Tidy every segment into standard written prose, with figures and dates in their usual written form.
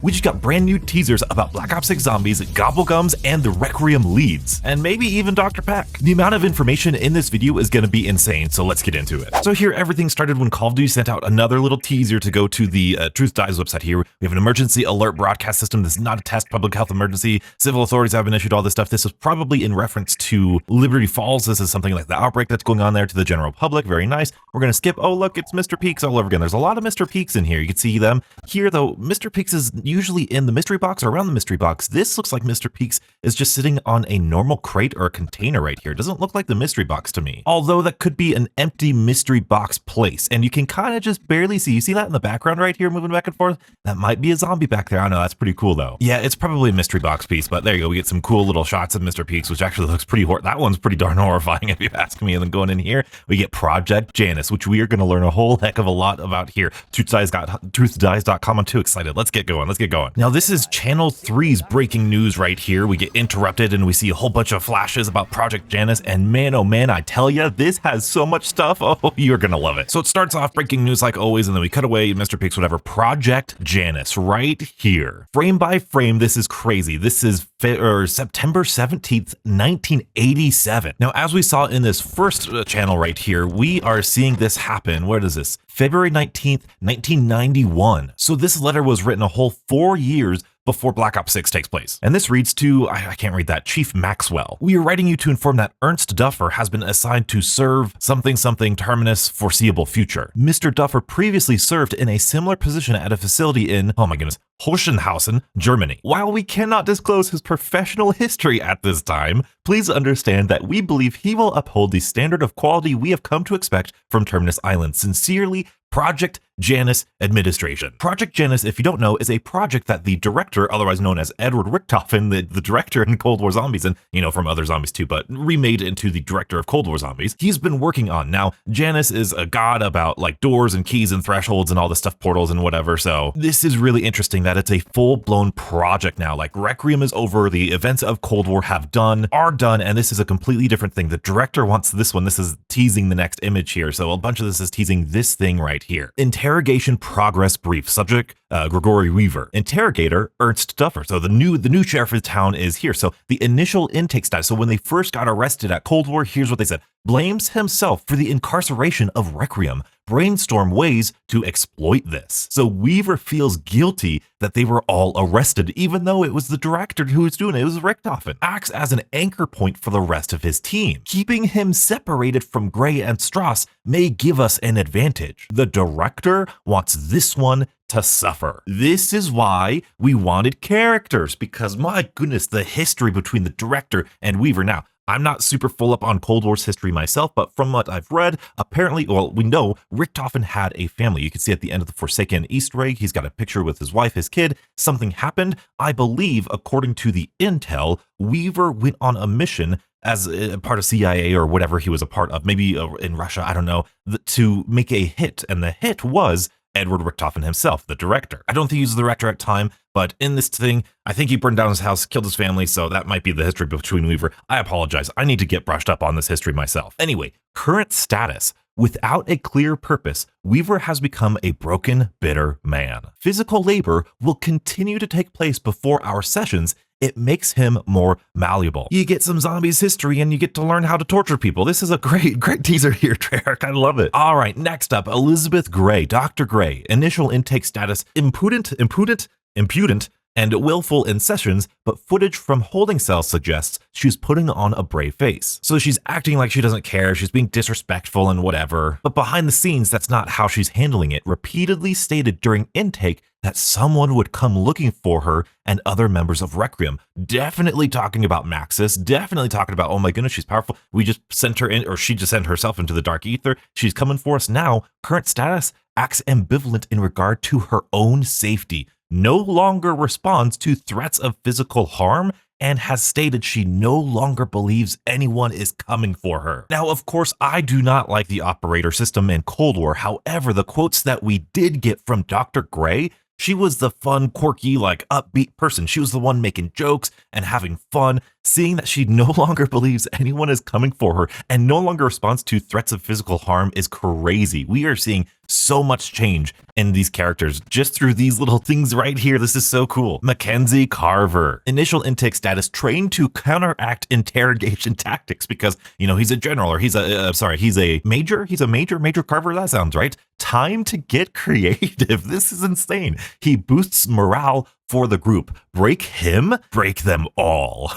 We just got brand new teasers about Black Ops 6 Zombies, Gobblegums, and the Requiem leads, and maybe even Dr. Peck. The amount of information in this video is going to be insane, so let's get into it. So here, everything started when Call of Duty sent out another little teaser to go to the Truth Dies website here. We have an emergency alert broadcast system. This is not a test, public health emergency. Civil authorities have been issued all this stuff. This is probably in reference to Liberty Falls. This is something like the outbreak that's going on there to the general public. Very nice. We're going to skip. Oh, look, it's Mr. Peaks all over again. There's a lot of Mr. Peaks in here. You can see them. Here, though, Mr. Peaks is usually in the mystery box or around the mystery box. This looks like Mr. Peaks is just sitting on a normal crate or a container right here. It doesn't look like the mystery box to me. Although that could be an empty mystery box place. And you can kind of just barely see. You see that in the background right here moving back and forth? That might be a zombie back there. I know, that's pretty cool though. Yeah, it's probably a mystery box piece, but there you go. We get some cool little shots of Mr. Peaks, which actually looks pretty that one's pretty darn horrifying if you ask me. And then going in here, we get Project Janus, which we are going to learn a whole heck of a lot about here. TruthDies.com. I'm too excited. Let's get going. Let's get going. Now, this is Channel 3's breaking news right here. We get interrupted and we see a whole bunch of flashes about Project Janus, and man, oh man, I tell you, this has so much stuff. Oh, you're gonna love it. So it starts off breaking news like always, and then we cut away, Mr. Peaks, whatever. Project Janus right here. Frame by frame, this is crazy. This is September 17th, 1987. Now, as we saw in this first channel right here, we are seeing this happen. What is this? February 19th, 1991. So this letter was written a whole 4 years before Black Ops 6 takes place. And this reads to, I can't read that, Chief Maxwell. We are writing you to inform that Ernst Duffer has been assigned to serve something terminus foreseeable future. Mr. Duffer previously served in a similar position at a facility in, oh my goodness, Hohenhausen, Germany. While we cannot disclose his professional history at this time, please understand that we believe he will uphold the standard of quality we have come to expect from Terminus Island. Sincerely, Project Janus Administration. Project Janus, if you don't know, is a project that the director, otherwise known as Edward Richtofen, the director in Cold War Zombies, and you know, from other zombies too, but remade into the director of Cold War Zombies, he's been working on. Now, Janus is a god about like doors and keys and thresholds and all this stuff, portals and whatever, so this is really interesting that it's a full-blown project now. Like, Requiem is over, the events of Cold War are done, and this is a completely different thing. The director wants this one. This is teasing the next image here, so a bunch of this is teasing this thing right here. Interrogation progress brief. Subject Gregory Weaver. Interrogator Ernst Duffer. So the new sheriff of town is here. So the initial intake status. So when they first got arrested at Cold War, here's what they said. Blames himself for the incarceration of Requiem. Brainstorm ways to exploit this. So Weaver feels guilty that they were all arrested, even though it was the director who was doing it. It was Richtofen. Acts as an anchor point for the rest of his team. Keeping him separated from Gray and Strauss may give us an advantage. The director wants this one to suffer. This is why we wanted characters, because my goodness, the history between the director and Weaver. Now, I'm not super full up on Cold War's history myself, but from what I've read, apparently, well, we know Richtofen had a family. You can see at the end of the Forsaken Easter egg, he's got a picture with his wife, his kid. Something happened. I believe, according to the intel, Weaver went on a mission as a part of CIA or whatever he was a part of, maybe in Russia, I don't know, to make a hit. And the hit was Edward Richtofen himself, the director. I don't think he was the director at the time, but in this thing, I think he burned down his house, killed his family, so that might be the history between Weaver. I apologize. I need to get brushed up on this history myself. Anyway, current status. Without a clear purpose, Weaver has become a broken, bitter man. Physical labor will continue to take place before our sessions. It makes him more malleable. You get some zombies history and you get to learn how to torture people. This is a great teaser here, Treyarch. I love it. All right, next up, Elizabeth Gray, Dr. Gray. Initial intake status, impudent, and willful in sessions, but footage from holding cells suggests she's putting on a brave face. So she's acting like she doesn't care, she's being disrespectful and whatever, but behind the scenes, that's not how she's handling it. Repeatedly stated during intake that someone would come looking for her and other members of Requiem. Definitely talking about Maxis, definitely talking about, oh my goodness, she's powerful. We just sent her in, or she just sent herself into the dark ether. She's coming for us now. Current status acts ambivalent in regard to her own safety. No longer responds to threats of physical harm, and has stated she no longer believes anyone is coming for her. Now, of course, I do not like the operator system in Cold War. However, the quotes that we did get from Dr. Gray, she was the fun, quirky, like upbeat person. She was the one making jokes and having fun. seeing that she no longer believes anyone is coming for her and no longer responds to threats of physical harm is crazy. We are seeing so much change in these characters just through these little things right here. This is so cool. Mackenzie Carver, initial intake status, trained to counteract interrogation tactics because, you know, he's a general, or he's a major Carver. That sounds right. Time to get creative. This is insane. He boosts morale for the group. Break him, break them all.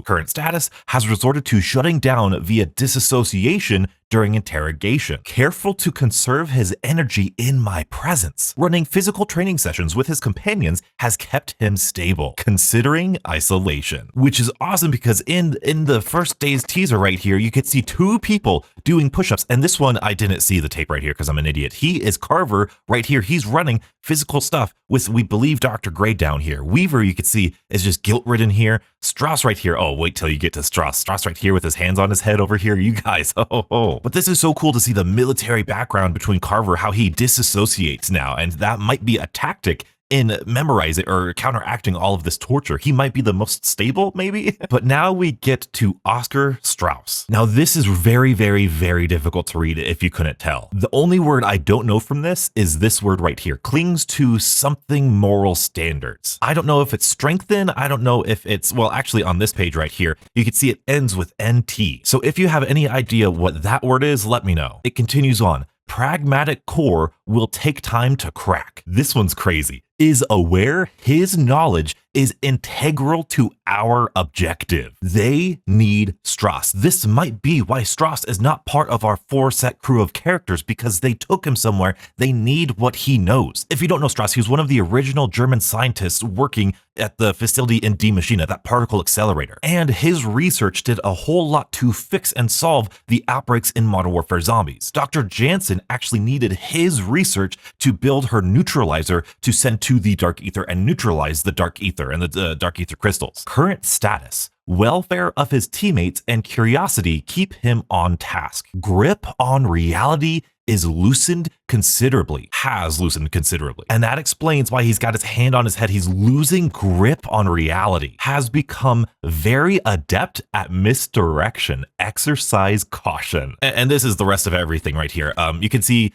Current status, has resorted to shutting down via disassociation during interrogation. Careful to conserve his energy in my presence. Running physical training sessions with his companions has kept him stable, considering isolation. Which is awesome because in the first day's teaser right here, you could see 2 people doing push-ups. And this one, I didn't see the tape right here because I'm an idiot. He is Carver right here. He's running physical stuff with, we believe, Dr. Gray down here. Weaver, you could see, is just guilt-ridden here. Strauss right here. Oh, wait till you get to Strauss. Strauss right here with his hands on his head over here. You guys. Oh. But this is so cool to see the military background between Carver, how he disassociates now. And that might be a tactic in memorizing or counteracting all of this torture. He might be the most stable, maybe. But now we get to Oscar Strauss. Now, this is very, very, very difficult to read if you couldn't tell. The only word I don't know from this is this word right here. Clings to something moral standards. I don't know if it's strengthen. I don't know if it's, well, actually on this page right here, you can see it ends with NT. So if you have any idea what that word is, let me know. It continues on. Pragmatic core will take time to crack. This one's crazy. Is aware his knowledge is integral to our objective. They need Strauss. This might be why Strauss is not part of our 4-set crew of characters, because they took him somewhere. They need what he knows. If you don't know Strauss, he was one of the original German scientists working at the facility in Die Maschine, that particle accelerator. And his research did a whole lot to fix and solve the outbreaks in Modern Warfare Zombies. Dr. Janus actually needed his research to build her neutralizer to send to the Dark Ether and neutralize the Dark Ether and the Dark Ether crystals. Current status. Welfare of his teammates and curiosity keep him on task. Grip on reality is loosened considerably, has loosened considerably. And that explains why he's got his hand on his head. He's losing grip on reality. Has become very adept at misdirection. Exercise caution. And this is the rest of everything right here. You can see,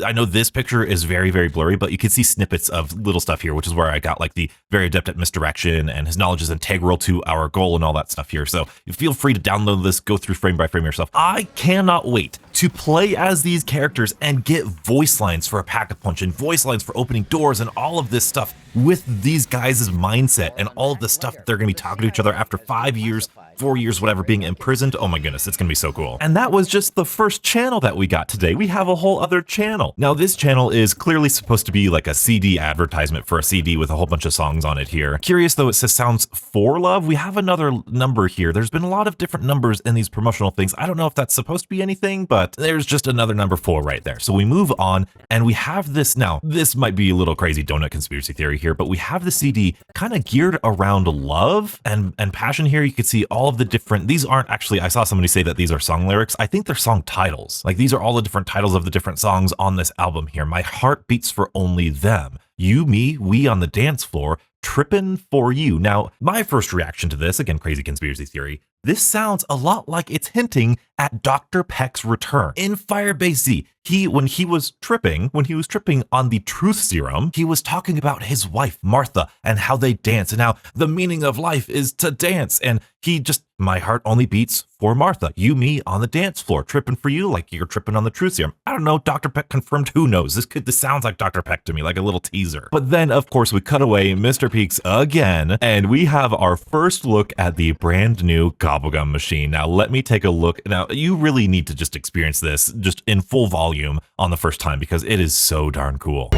I know this picture is very, very blurry, but you can see snippets of little stuff here, which is where I got like the very adept at misdirection, and his knowledge is integral to our goal and all that stuff here. So feel free to download this, go through frame by frame yourself. I cannot wait to play as these characters and get voice lines for a Pack-a-Punch and voice lines for opening doors and all of this stuff with these guys' mindset and all of the stuff that they're going to be talking to each other after 5 years, 4 years, whatever, being imprisoned. Oh my goodness, it's going to be so cool. And that was just the first channel that we got today. We have a whole other channel. Now, this channel is clearly supposed to be like a CD advertisement for a CD with a whole bunch of songs on it here. Curious though, it says Sounds for Love. We have another number here. There's been a lot of different numbers in these promotional things. I don't know if that's supposed to be anything, but there's just another number 4 right there. So we move on and we have this now. This might be a little crazy donut conspiracy theory here, but we have the CD kind of geared around love and passion here. You can see all of the different, these aren't actually, I saw somebody say that these are song lyrics. I think they're song titles. Like these are all the different titles of the different songs on this album here. My heart beats for only them. You, me, we on the dance floor, trippin' for you. Now, my first reaction to this, again, crazy conspiracy theory, this sounds a lot like it's hinting at Dr. Peck's return. In Firebase Z, when he was tripping on the truth serum, he was talking about his wife, Martha, and how they dance and how the meaning of life is to dance. And he just, my heart only beats for Martha. You, me on the dance floor, tripping for you like you're tripping on the truth serum. I don't know, Dr. Peck confirmed, who knows? This sounds like Dr. Peck to me, like a little teaser. But then, of course, we cut away Mr. Peaks again, and we have our first look at the brand new Gobblegum machine. Now, let me take a look. Now, you really need to just experience this just in full volume on the first time because it is so darn cool.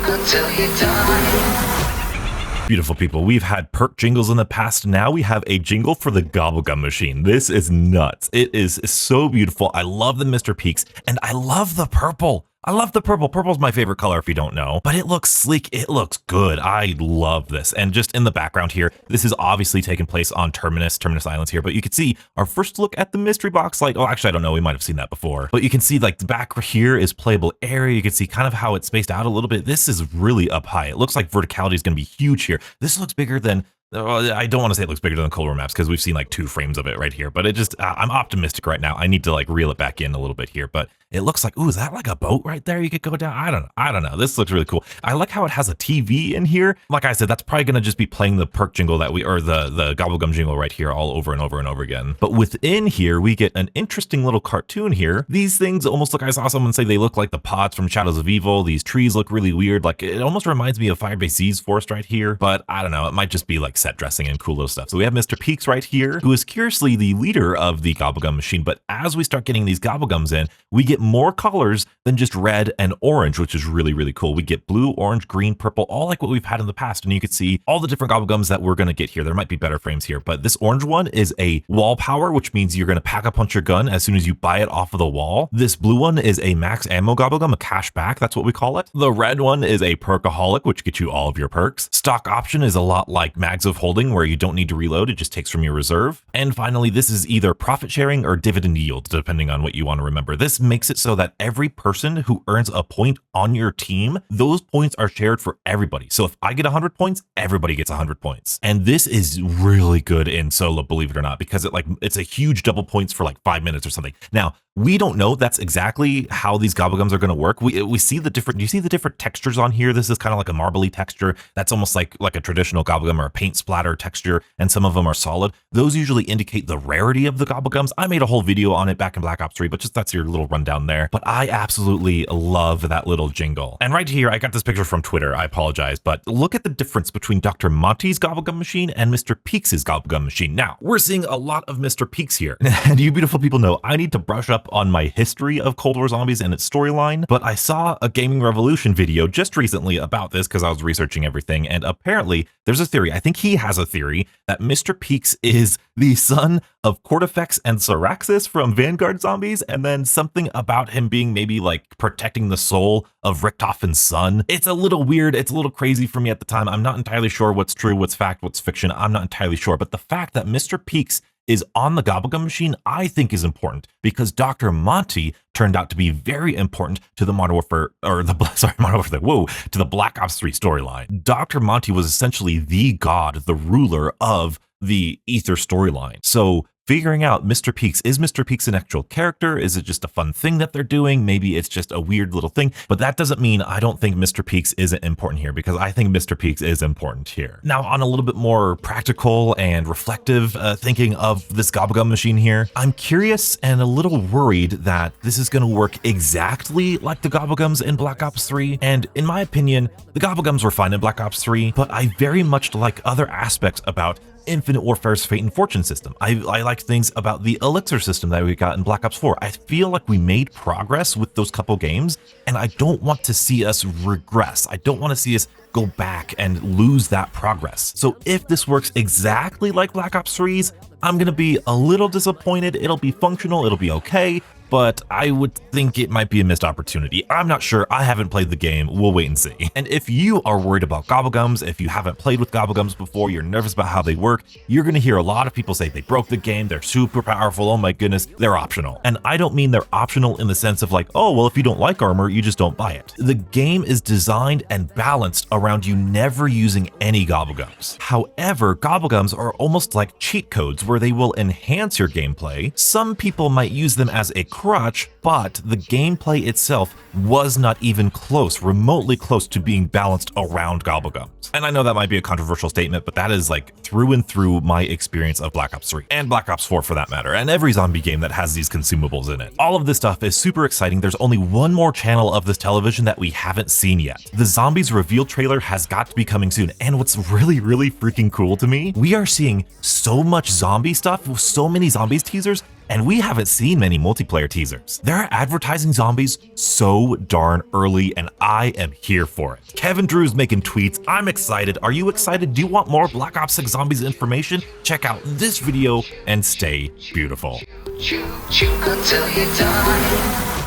Until you die. Beautiful people, we've had perk jingles in the past. Now we have a jingle for the Gobblegum machine. This is nuts. It is so beautiful. I love the Mr. Peaks and I love the purple. I love the purple. Purple's my favorite color if you don't know, but it looks sleek. It looks good. I love this. And just in the background here, this is obviously taking place on Terminus Islands here, but you can see our first look at the mystery box light. Oh, actually, I don't know. We might have seen that before, but you can see like the back here is playable area. You can see kind of how it's spaced out a little bit. This is really up high. It looks like verticality is going to be huge here. This looks bigger than I don't want to say it looks bigger than Cold War maps because we've seen like 2 frames of it right here, but it just, I'm optimistic right now. I need to like reel it back in a little bit here, but it looks like, ooh, is that like a boat right there? You could go down. I don't know. This looks really cool. I like how it has a TV in here. Like I said, that's probably going to just be playing the perk jingle that or the Gobblegum jingle right here all over and over and over again. But within here, we get an interesting little cartoon here. These things almost look, I saw someone say they look like the pods from Shadows of Evil. These trees look really weird. Like it almost reminds me of Firebase Z's forest right here, but I don't know. It might just be like set dressing and cool little stuff. So we have Mr. Peaks right here, who is curiously the leader of the Gobblegum machine. But as we start getting these Gobblegums in, we get more colors than just red and orange, which is really, really cool. We get blue, orange, green, purple, all like what we've had in the past. And you can see all the different Gobblegums that we're going to get here. There might be better frames here, but this orange one is a wall power, which means you're going to pack a punch your gun as soon as you buy it off of the wall. This blue one is a max ammo Gobblegum, a cash back. That's what we call it. The red one is a perkaholic, which gets you all of your perks. Stock option is a lot like mags of holding, where you don't need to reload. It just takes from your reserve. And finally, this is either profit sharing or dividend yield, depending on what you want to remember. This makes it so that every person who earns a point on your team, those points are shared for everybody. So if I get 100 points, everybody gets 100 points. And this is really good in solo, believe it or not, because it's a huge double points for like 5 minutes or something. Now, we don't know that's exactly how these Gobblegums are going to work. We see the different, you see the different textures on here. This is kind of like a marbly texture. That's almost like a traditional Gobblegum or a paint splatter texture. And some of them are solid. Those usually indicate the rarity of the Gobblegums. I made a whole video on it back in Black Ops 3, but just that's your little rundown there. But I absolutely love that little jingle. And right here, I got this picture from Twitter. I apologize, but look at the difference between Dr. Monty's Gobblegum machine and Mr. Peaks' Gobblegum machine. Now, we're seeing a lot of Mr. Peaks here. And you beautiful people know I need to brush up on my history of Cold War Zombies and its storyline, but I saw a Gaming Revolution video just recently about this because I was researching everything, and apparently there's a theory, I think he has a theory, that Mr. Peaks is the son of Cortifex and Syraxis from Vanguard Zombies, and then something about him being maybe like protecting the soul of Richtofen's son. It's a little weird, it's a little crazy for me at the time. I'm not entirely sure what's true, what's fact, what's fiction. I'm not entirely sure, but the fact that Mr. Peaks is on the Gobblegum machine, I think is important because Dr. Monty turned out to be very important to the Modern Warfare, or the, sorry, Modern Warfare, whoa, to the Black Ops 3 storyline. Dr. Monty was essentially the god, the ruler of the Ether storyline. So figuring out Mr. Peaks, is Mr. Peaks an actual character? Is it just a fun thing that they're doing? Maybe it's just a weird little thing, but that doesn't mean I don't think Mr. Peaks isn't important here, because I think Mr. Peaks is important here. Now, on a little bit more practical and reflective thinking of this Gobblegum machine here, I'm curious and a little worried that this is going to work exactly like the Gobblegums in Black Ops 3. And in my opinion, the Gobblegums were fine in Black Ops 3, but I very much like other aspects about Infinite Warfare's Fate and Fortune system. I like things about the Elixir system that we got in Black Ops 4. I feel like we made progress with those couple games, and I don't want to see us regress. I don't want to see us go back and lose that progress. So if this works exactly like Black Ops 3's, I'm going to be a little disappointed. It'll be functional, it'll be okay, but I would think it might be a missed opportunity. I'm not sure. I haven't played the game. We'll wait and see. And if you are worried about Gobblegums, if you haven't played with Gobblegums before, you're nervous about how they work, you're going to hear a lot of people say they broke the game, they're super powerful, oh my goodness, they're optional. And I don't mean they're optional in the sense of like, oh, well, if you don't like armor, you just don't buy it. The game is designed and balanced around you never using any Gobblegums. However, Gobblegums are almost like cheat codes where they will enhance your gameplay. Some people might use them as a crutch, but the gameplay itself was not even close, remotely close to being balanced around Gobblegums. And I know that might be a controversial statement, but that is like through and through my experience of Black Ops 3 and Black Ops 4 for that matter, and every zombie game that has these consumables in it. All of this stuff is super exciting. There's only one more channel of this television that we haven't seen yet. The Zombies reveal trailer has got to be coming soon, and what's really, really freaking cool to me, we are seeing so much zombie stuff, so many Zombies teasers, and we haven't seen many multiplayer teasers. They're advertising zombies so darn early, and I am here for it. Kevin Drew's making tweets. I'm excited. Are you excited? Do you want more Black Ops 6 Zombies information? Check out this video and stay beautiful. Shoot until you're done.